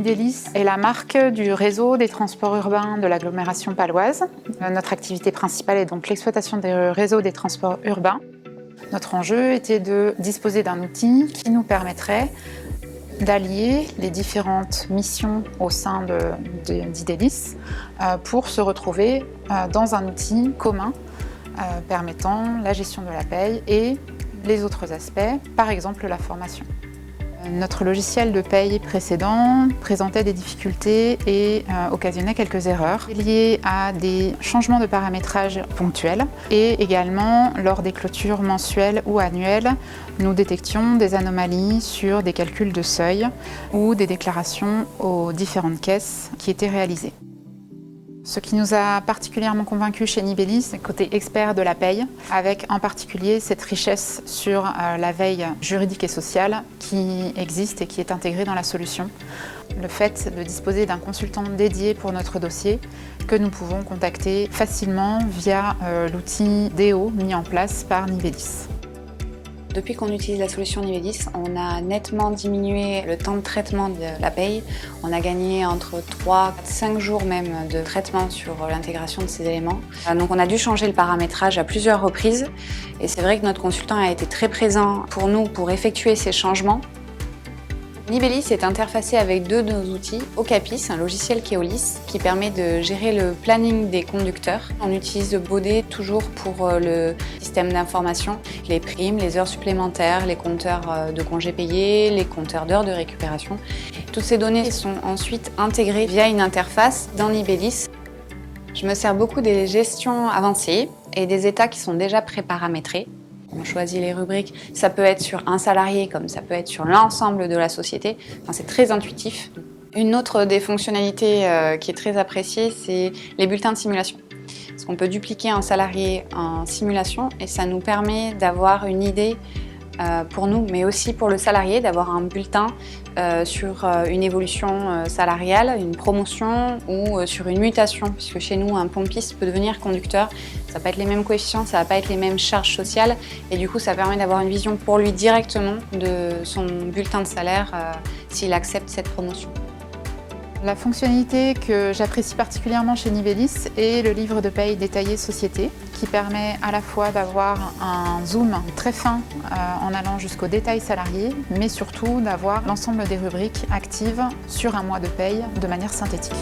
Nivelis est la marque du réseau des transports urbains de l'agglomération paloise. Notre activité principale est donc l'exploitation des réseaux des transports urbains. Notre enjeu était de disposer d'un outil qui nous permettrait d'allier les différentes missions au sein d'Idelis pour se retrouver dans un outil commun permettant la gestion de la paye et les autres aspects, par exemple la formation. Notre logiciel de paye précédent présentait des difficultés et occasionnait quelques erreurs liées à des changements de paramétrage ponctuels et également lors des clôtures mensuelles ou annuelles, nous détections des anomalies sur des calculs de seuil ou des déclarations aux différentes caisses qui étaient réalisées. Ce qui nous a particulièrement convaincus chez Nivelis, c'est le côté expert de la paye, avec en particulier cette richesse sur la veille juridique et sociale qui existe et qui est intégrée dans la solution. Le fait de disposer d'un consultant dédié pour notre dossier que nous pouvons contacter facilement via l'outil DO mis en place par Nivelis. Depuis qu'on utilise la solution Nivelis, on a nettement diminué le temps de traitement de la paye. On a gagné entre 3 et 5 jours même de traitement sur l'intégration de ces éléments. Donc on a dû changer le paramétrage à plusieurs reprises. Et c'est vrai que notre consultant a été très présent pour nous pour effectuer ces changements. Nivelis est interfacé avec deux de nos outils, Okapis, un logiciel Keolis, qui permet de gérer le planning des conducteurs. On utilise Baudet toujours pour le système d'information, les primes, les heures supplémentaires, les compteurs de congés payés, les compteurs d'heures de récupération. Toutes ces données sont ensuite intégrées via une interface dans Nivelis. Je me sers beaucoup des gestions avancées et des états qui sont déjà préparamétrés. On choisit les rubriques, ça peut être sur un salarié comme ça peut être sur l'ensemble de la société. Enfin, c'est très intuitif. Une autre des fonctionnalités qui est très appréciée, c'est les bulletins de simulation. Parce qu'on peut dupliquer un salarié en simulation et ça nous permet d'avoir une idée pour nous, mais aussi pour le salarié, d'avoir un bulletin sur une évolution salariale, une promotion ou sur une mutation, puisque chez nous, un pompiste peut devenir conducteur. Ça va pas être les mêmes coefficients, ça va pas être les mêmes charges sociales, et du coup, ça permet d'avoir une vision pour lui directement de son bulletin de salaire s'il accepte cette promotion. La fonctionnalité que j'apprécie particulièrement chez Nivelis est le livre de paye détaillé société qui permet à la fois d'avoir un zoom très fin en allant jusqu'au détail salarié, mais surtout d'avoir l'ensemble des rubriques actives sur un mois de paye de manière synthétique.